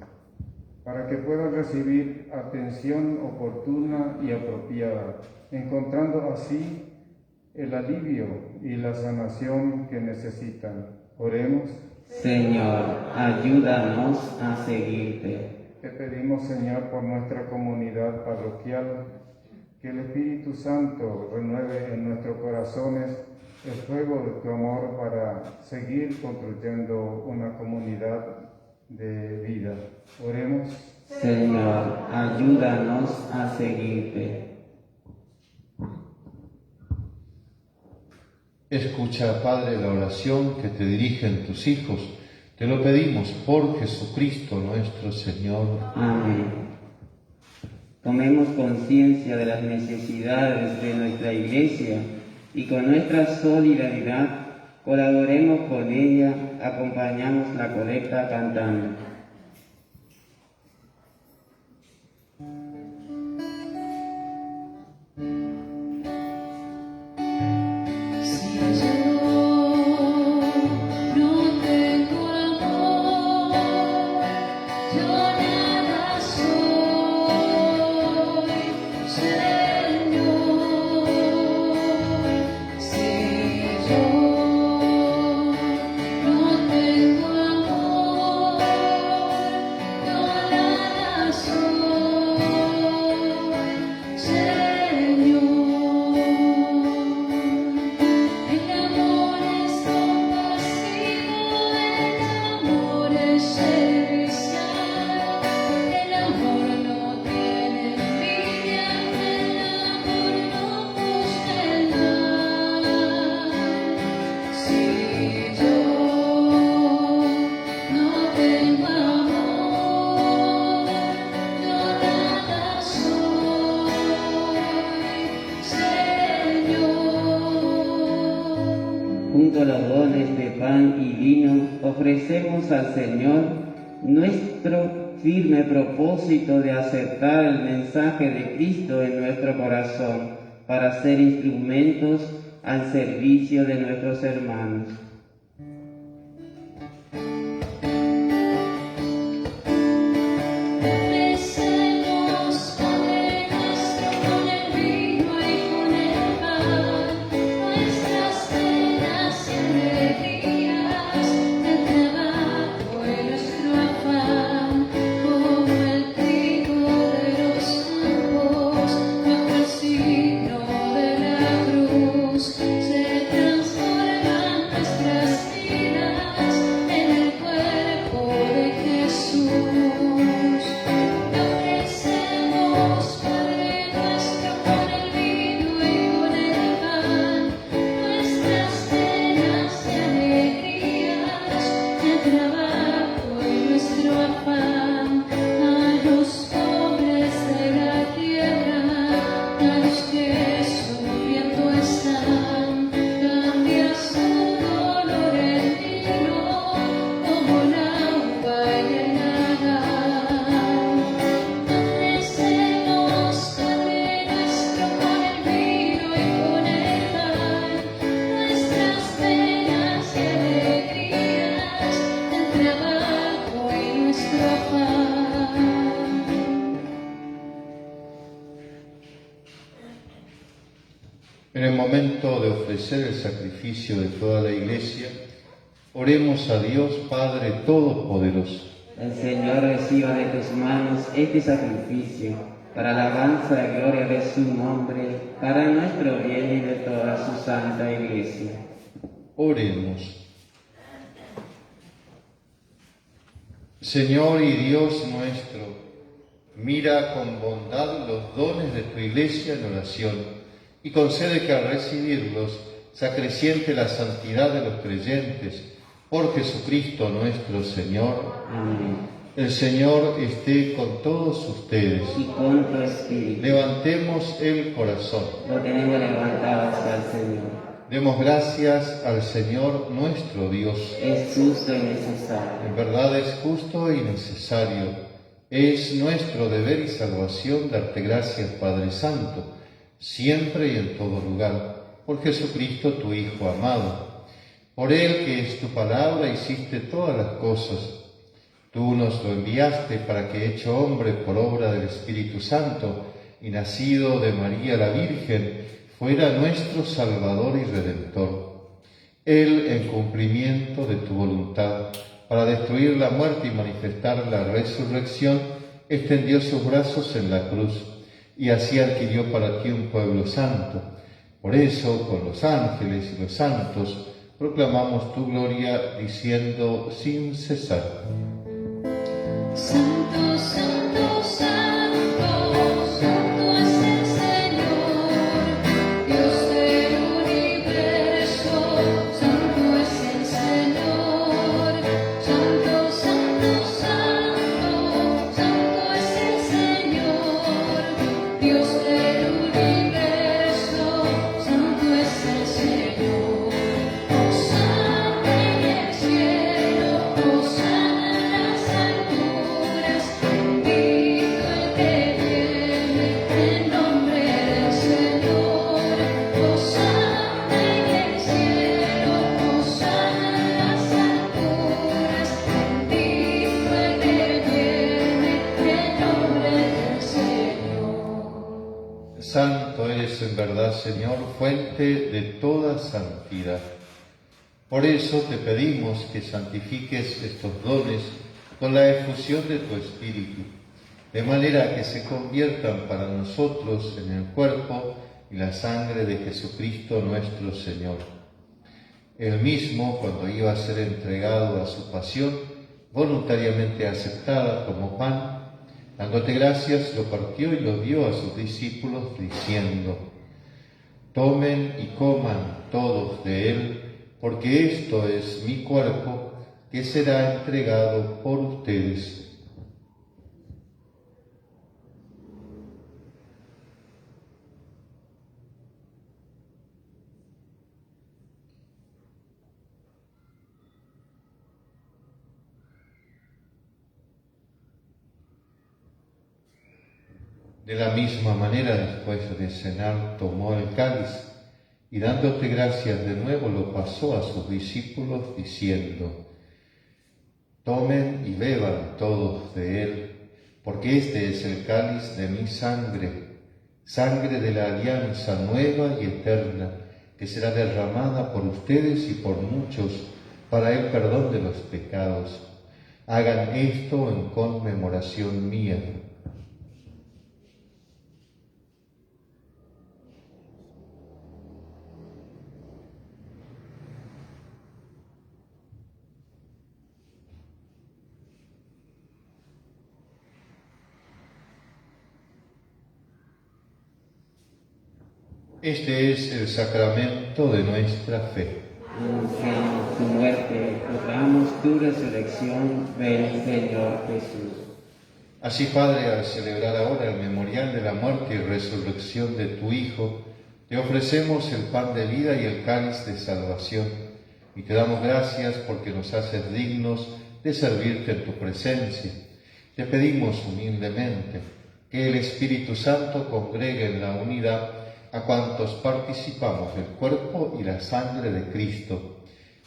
Speaker 8: para que puedan recibir atención oportuna y apropiada, encontrando así el alivio y la sanación que necesitan. Oremos.
Speaker 2: Señor, ayúdanos a seguirte.
Speaker 8: Te pedimos, Señor, por nuestra comunidad parroquial, que el Espíritu Santo renueve en nuestros corazones el fuego de tu amor para seguir construyendo una comunidad de vida. Oremos.
Speaker 2: Señor, ayúdanos a seguirte.
Speaker 4: Escucha, Padre, la oración que te dirigen tus hijos. Te lo pedimos por Jesucristo nuestro Señor.
Speaker 2: Amén. Tomemos conciencia de las necesidades de nuestra Iglesia y con nuestra solidaridad colaboremos con ella, acompañamos la colecta cantando. Junto a los dones de pan y vino, ofrecemos al Señor nuestro firme propósito de aceptar el mensaje de Cristo en nuestro corazón para ser instrumentos al servicio de nuestros hermanos.
Speaker 3: Ofrecemos
Speaker 4: el momento de ofrecer el sacrificio de toda la Iglesia, oremos a Dios Padre Todopoderoso.
Speaker 2: El Señor reciba de tus manos este sacrificio, para alabanza y gloria de su nombre, para nuestro bien y de toda su santa Iglesia.
Speaker 4: Oremos. Señor y Dios nuestro, mira con bondad los dones de tu Iglesia en oración y concede que al recibirlos se acreciente la santidad de los creyentes. Por Jesucristo nuestro Señor.
Speaker 2: Amén.
Speaker 4: El Señor esté con todos ustedes.
Speaker 2: Y con tu espíritu.
Speaker 4: Levantemos el corazón.
Speaker 2: Lo tenemos levantado hacia el Señor.
Speaker 4: Demos gracias al Señor nuestro Dios.
Speaker 2: Es justo y necesario.
Speaker 4: En verdad es justo y necesario. Es nuestro deber y salvación darte gracias, Padre Santo, siempre y en todo lugar, por Jesucristo tu Hijo amado. Por Él, que es tu palabra, hiciste todas las cosas. Tú nos lo enviaste para que, hecho hombre por obra del Espíritu Santo y nacido de María la Virgen, fuera nuestro Salvador y Redentor. Él, en cumplimiento de tu voluntad, para destruir la muerte y manifestar la resurrección, extendió sus brazos en la cruz y así adquirió para ti un pueblo santo. Por eso, con los ángeles y los santos, proclamamos tu gloria diciendo sin cesar.
Speaker 3: Santo, santo, santo, santo es el Señor, Dios del universo, santo es el Señor. Santo, santo, santo, santo es el Señor, Dios del universo, santo es el Señor. Hosana en el cielo, hosana en las alturas, bendito el que viene en nombre del Señor. Hosana en el cielo, hosana en las alturas, bendito el que viene en nombre del Señor.
Speaker 4: Santo eres en verdad, Señor, fuente de toda santidad. Por eso te pedimos que santifiques estos dones con la efusión de tu Espíritu, de manera que se conviertan para nosotros en el cuerpo y la sangre de Jesucristo nuestro Señor. Él mismo, cuando iba a ser entregado a su pasión, voluntariamente aceptada como pan, dándote gracias, lo partió y lo dio a sus discípulos, diciendo: tomen y coman todos de él, porque esto es mi cuerpo, que será entregado por ustedes. De la misma manera, después de cenar, tomó el cáliz y dándote gracias de nuevo lo pasó a sus discípulos diciendo: tomen y beban todos de él, porque este es el cáliz de mi sangre, sangre de la alianza nueva y eterna, que será derramada por ustedes y por muchos para el perdón de los pecados. Hagan esto en conmemoración mía. Este es el sacramento de nuestra fe.
Speaker 2: Anunciamos tu muerte, proclamamos tu resurrección. Ven, Señor Jesús.
Speaker 4: Así, Padre, al celebrar ahora el memorial de la muerte y resurrección de tu Hijo, te ofrecemos el pan de vida y el cáliz de salvación, y te damos gracias porque nos haces dignos de servirte en tu presencia. Te pedimos humildemente que el Espíritu Santo congregue en la unidad a cuantos participamos del cuerpo y la sangre de Cristo.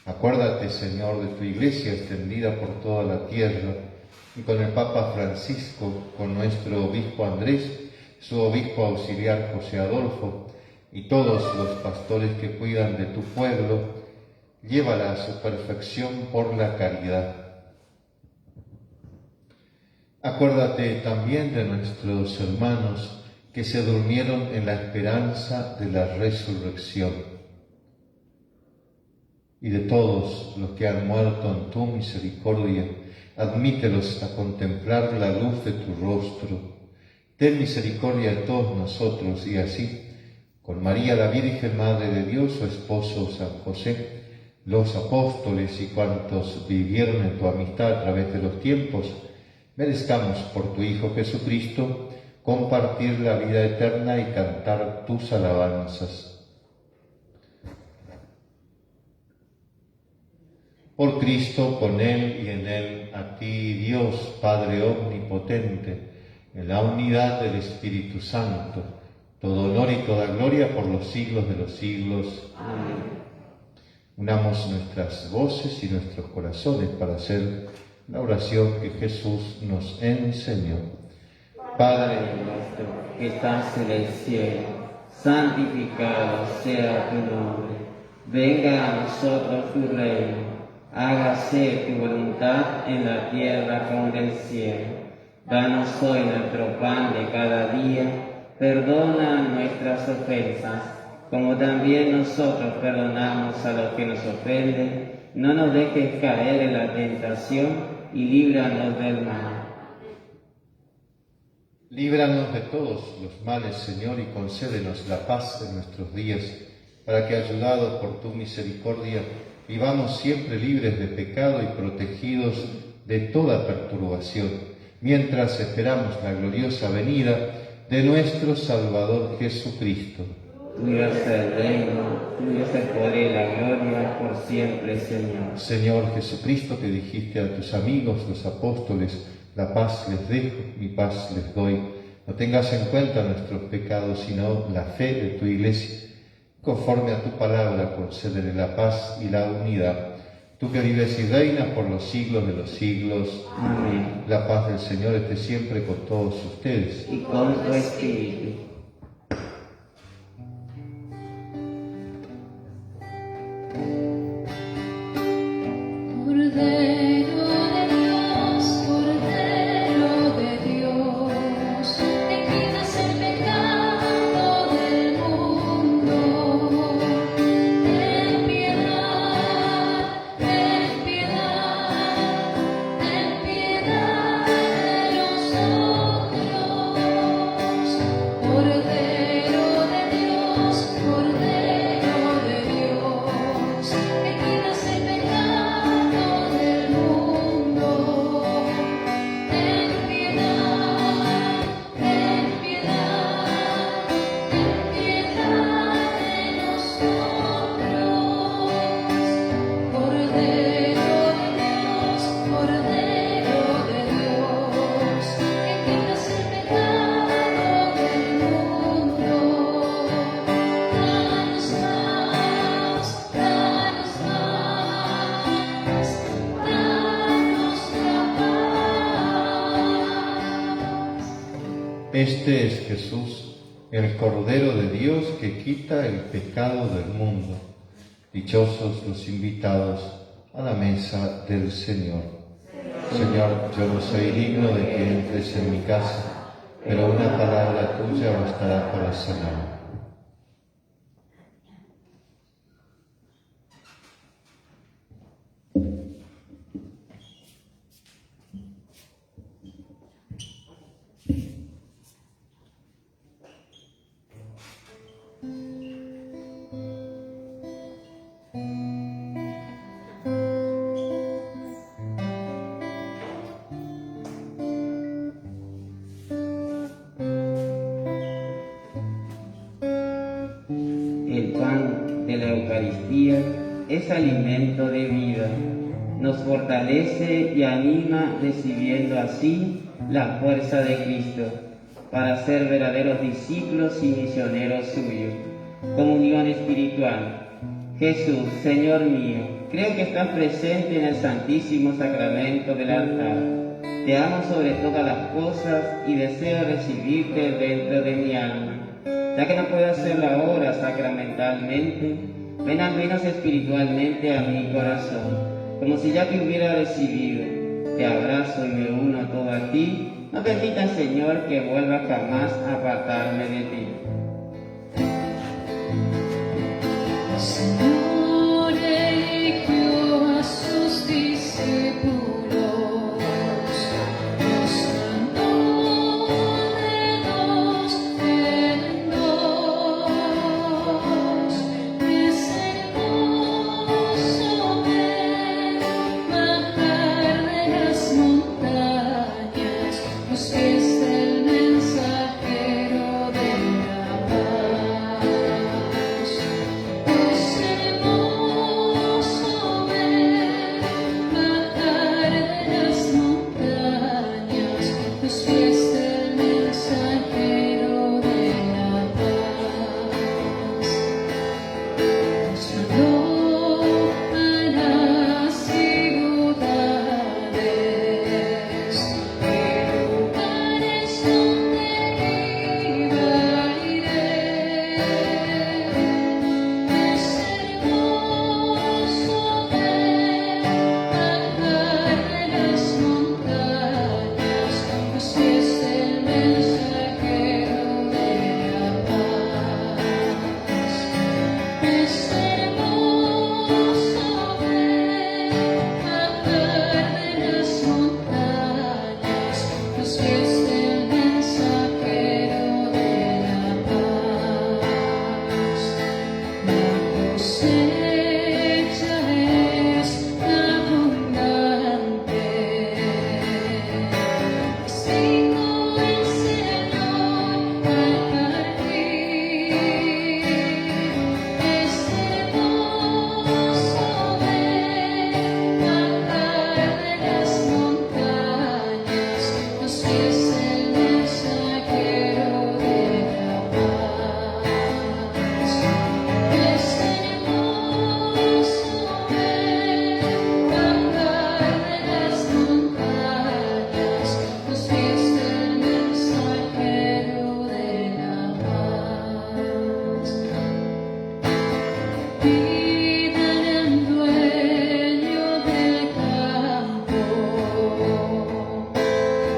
Speaker 4: Acuérdate, Señor, de tu Iglesia extendida por toda la tierra, y con el Papa Francisco, con nuestro obispo Andrés, su obispo auxiliar José Adolfo, y todos los pastores que cuidan de tu pueblo, llévala a su perfección por la caridad. Acuérdate también de nuestros hermanos que se durmieron en la esperanza de la resurrección, y de todos los que han muerto en tu misericordia, admítelos a contemplar la luz de tu rostro. Ten misericordia de todos nosotros, y así, con María la Virgen Madre de Dios, su esposo San José, los apóstoles y cuantos vivieron en tu amistad a través de los tiempos, merezcamos por tu Hijo Jesucristo compartir la vida eterna y cantar tus alabanzas. Por Cristo, con Él y en Él, a ti, Dios, Padre omnipotente, en la unidad del Espíritu Santo, todo honor y toda gloria por los siglos de los siglos.
Speaker 5: Amén.
Speaker 4: Unamos nuestras voces y nuestros corazones para hacer la oración que Jesús nos enseñó.
Speaker 2: Padre nuestro que estás en el cielo, santificado sea tu nombre. Venga a nosotros tu reino. Hágase tu voluntad en la tierra como en el cielo. Danos hoy nuestro pan de cada día. Perdona nuestras ofensas, como también nosotros perdonamos a los que nos ofenden. No nos dejes caer en la tentación y líbranos del mal.
Speaker 4: Líbranos de todos los males, Señor, y concédenos la paz en nuestros días, para que, ayudados por tu misericordia, vivamos siempre libres de pecado y protegidos de toda perturbación, mientras esperamos la gloriosa venida de nuestro Salvador Jesucristo.
Speaker 2: Tuyo es el reino, tuyo es el poder y la gloria por siempre, Señor.
Speaker 4: Señor Jesucristo, que dijiste a tus amigos, los apóstoles, la paz les dejo, mi paz les doy. No tengas en cuenta nuestros pecados, sino la fe de tu Iglesia. Conforme a tu palabra, concédele la paz y la unidad. Tú que vives y reinas por los siglos de los siglos.
Speaker 2: Amén.
Speaker 4: La paz del Señor esté siempre con todos ustedes.
Speaker 2: Y con tu espíritu.
Speaker 3: Cordero de Dios, te quitas el pecado del mundo. Ten piedad, ten piedad, ten piedad de nosotros. Cordero de Dios, te quitas el pecado del mundo. Ten piedad, ten piedad, ten piedad de nosotros. Cordero de Dios, que quitas el pecado del mundo. Danos paz, danos paz, danos la paz.
Speaker 4: Este es Jesús, el Cordero de Dios que quita el pecado del mundo. Dichosos los invitados a la mesa del Señor. Señor, yo no soy digno de que entres en mi casa, pero una palabra tuya bastará para sanarme.
Speaker 2: El pan de la Eucaristía es alimento de vida. Nos fortalece y anima, recibiendo así la fuerza de Cristo para ser verdaderos discípulos y misioneros suyos. Comunión espiritual. Jesús, Señor mío, creo que estás presente en el Santísimo Sacramento del altar. Te amo sobre todas las cosas y deseo recibirte dentro de mi alma. Ya que no puedo hacerlo ahora sacramentalmente, ven al menos espiritualmente a mi corazón, como si ya te hubiera recibido. Te abrazo y me uno todo a ti. No permitas, Señor, que vuelva jamás a apartarme de ti.
Speaker 3: Señor eligió a sus discípulos, los mandó de dos en dos. Es hermoso ver bajar de las montañas los pies del mensajero de la paz. Es hermoso ver bajar de las montañas los pies del mensajero de la paz. Nos mandó a las ciudades y lugares donde iba iré. Es hermoso ver bajar de las montañas los pies del mensajero de la paz. Es hermoso ver bajar de las montañas los pies del mensajero de la paz. La cosecha es abundante, es rico el Señor al partir. Es hermoso ver bajar de las montañas los pies del mensajero de la paz. Es hermoso ver bajar de las montañas los pies del mensajero de la paz. Pidan al dueño del campo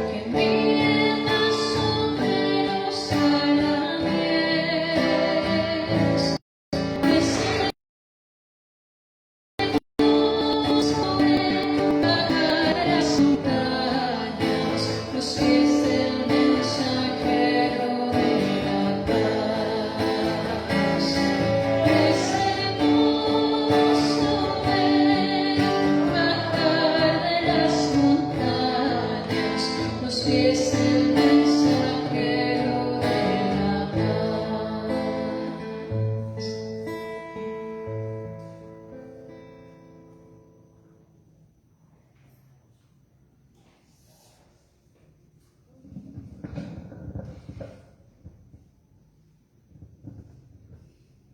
Speaker 3: que envíe más obreros a la mies. Es hermoso ver bajar de las montañas los pies del mensajero de la paz. Es hermoso ver bajar de las montañas los pies del mensajero de la paz.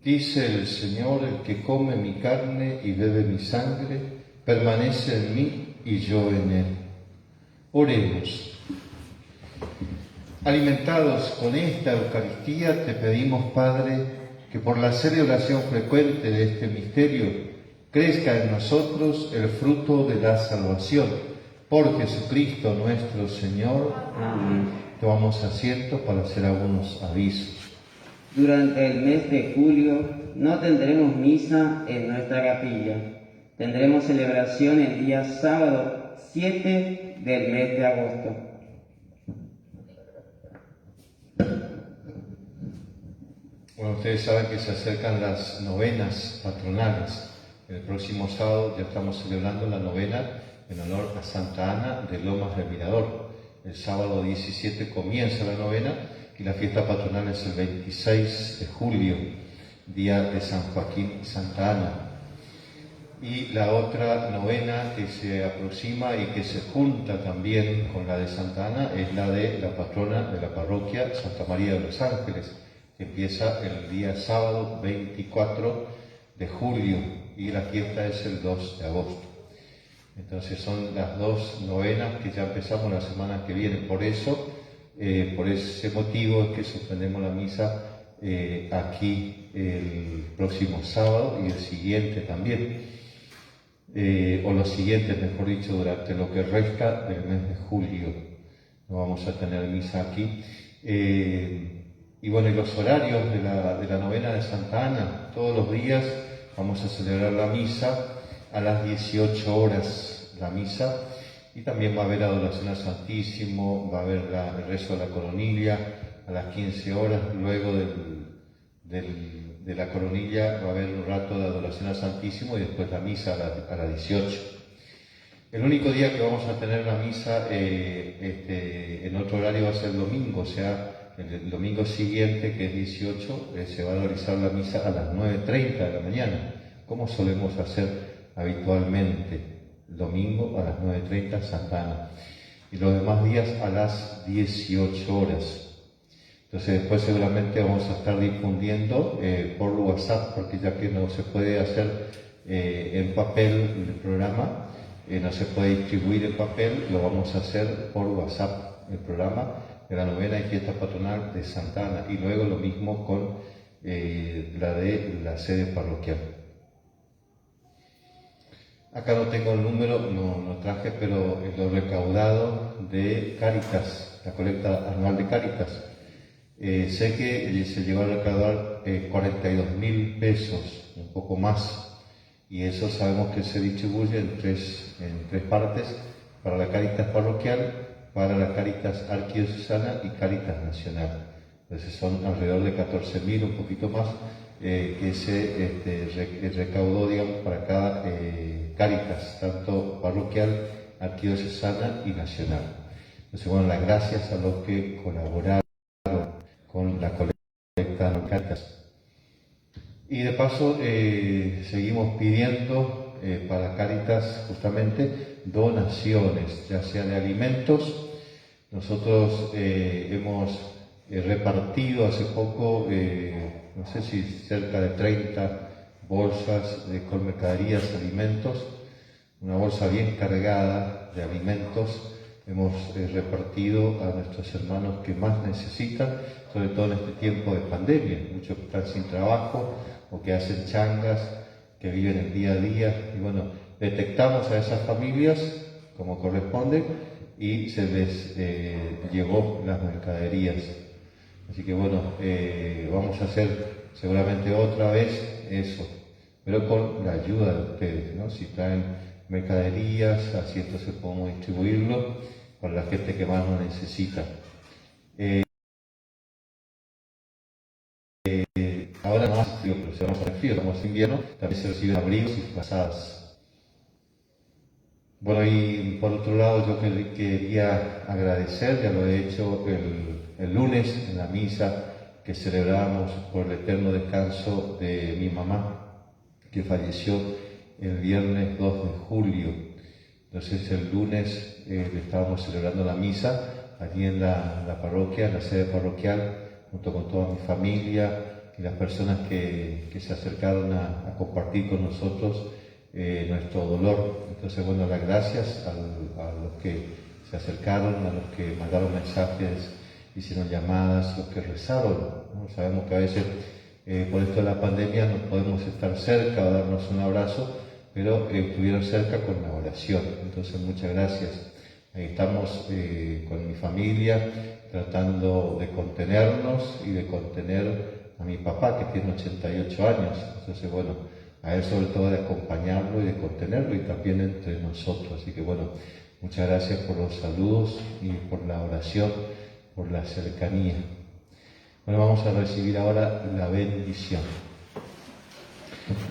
Speaker 4: Dice el Señor: el que come mi carne y bebe mi sangre, permanece en mí y yo en él. Oremos. Alimentados con esta Eucaristía, te pedimos, Padre, que por la celebración frecuente de este misterio crezca en nosotros el fruto de la salvación. Por Jesucristo nuestro Señor.
Speaker 2: Amén.
Speaker 4: Tomamos asiento para hacer algunos avisos.
Speaker 2: Durante el mes de julio no tendremos misa en nuestra capilla. Tendremos celebración el día sábado 7 del mes de agosto.
Speaker 4: Bueno, ustedes saben que se acercan las novenas patronales. El próximo sábado ya estamos celebrando la novena en honor a Santa Ana de Lomas del Mirador. El sábado 17 comienza la novena y la fiesta patronal es el 26 de julio, día de San Joaquín y Santa Ana. Y la otra novena que se aproxima y que se junta también con la de Santa Ana es la de la patrona de la parroquia, Santa María de los Ángeles, que empieza el día sábado 24 de julio y la fiesta es el 2 de agosto. Entonces son las dos novenas que ya empezamos la semana que viene. Por eso, por ese motivo es que suspendemos la misa aquí el próximo sábado y el siguiente también, o los siguientes, mejor dicho, durante lo que resta del mes de julio. No vamos a tener misa aquí. Y bueno, y los horarios de la novena de Santa Ana, todos los días vamos a celebrar la misa a las 18 horas, la misa, y también va a haber adoración al Santísimo, va a haber el rezo de la coronilla a las 15 horas, luego de la coronilla va a haber un rato de adoración al Santísimo y después la misa a las 18. El único día que vamos a tener la misa en otro horario va a ser el domingo, o sea, el domingo siguiente, que es 18, se va a realizar la misa a las 9:30 de la mañana, como solemos hacer habitualmente, el domingo a las 9:30 Santa Ana, y los demás días a las 18 horas. Entonces después seguramente vamos a estar difundiendo por WhatsApp, porque ya que no se puede hacer en papel el programa, no se puede distribuir en papel, lo vamos a hacer por WhatsApp, el programa de la novena y fiesta patronal de Santa Ana, y luego lo mismo con la de la sede parroquial. Acá no tengo el número, no traje, pero lo recaudado de Cáritas, la colecta anual de Cáritas. Sé que se llegó a recaudar 42.000 pesos, un poco más, y eso sabemos que se distribuye en tres partes: para la Cáritas parroquial, para la Cáritas arquidiocesana y Cáritas nacional. Entonces son alrededor de 14.000, un poquito más, que se recaudó, digamos, para cada Cáritas, tanto parroquial, arquidiocesana y nacional. Entonces, bueno, las gracias a los que colaboraron con la colecta de Cáritas. Y de paso seguimos pidiendo para Cáritas justamente donaciones, ya sea de alimentos. Nosotros hemos repartido hace poco, no sé si cerca de 30 bolsas con mercaderías, alimentos, una bolsa bien cargada de alimentos. Hemos repartido a nuestros hermanos que más necesitan, sobre todo en este tiempo de pandemia, muchos que están sin trabajo o que hacen changas, que viven el día a día, y bueno, detectamos a esas familias como corresponde y se les llevó las mercaderías. Así que bueno, vamos a hacer seguramente otra vez eso, pero con la ayuda de ustedes, ¿no? Si traen mercaderías, así entonces podemos distribuirlo para la gente que más lo necesita. Ahora no hace frío, pero si vamos a hacer frío, estamos en invierno, también se reciben abrigos y frazadas. Bueno, y por otro lado yo quería agradecer, ya lo he hecho el lunes en la misa que celebramos por el eterno descanso de mi mamá, que falleció el viernes 2 de julio. Entonces el lunes estábamos celebrando la misa allí en la parroquia, en la sede parroquial, junto con toda mi familia y las personas que se acercaron a compartir con nosotros nuestro dolor. Entonces, bueno, las gracias a los que se acercaron, a los que mandaron mensajes, hicieron llamadas, los que rezaron, ¿no? Sabemos que a veces por esto de la pandemia no podemos estar cerca o darnos un abrazo, pero estuvieron cerca con la oración. Entonces, muchas gracias. Ahí estamos con mi familia tratando de contenernos y de contener a mi papá, que tiene 88 años. Entonces, bueno, a él sobre todo de acompañarlo y de contenerlo, y también entre nosotros. Así que bueno, muchas gracias por los saludos y por la oración, por la cercanía. Bueno, vamos a recibir ahora la bendición.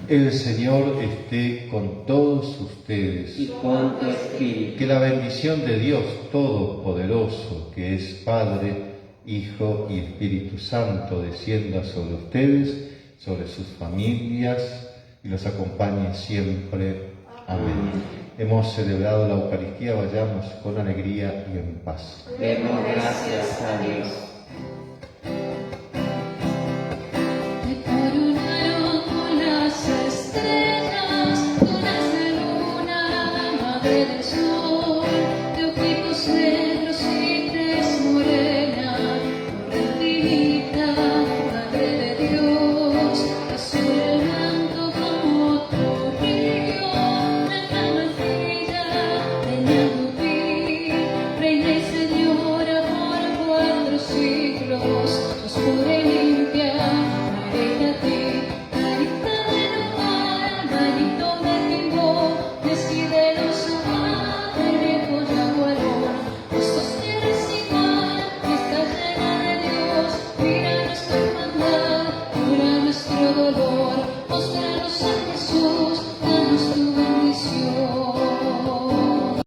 Speaker 4: El Señor esté con todos ustedes.
Speaker 5: Y con tu espíritu.
Speaker 4: Que la bendición de Dios Todopoderoso, que es Padre, Hijo y Espíritu Santo, descienda sobre ustedes, sobre sus familias, y los acompañe siempre. Amén. Hemos celebrado la Eucaristía, vayamos con alegría y en paz.
Speaker 5: Demos gracias a Dios.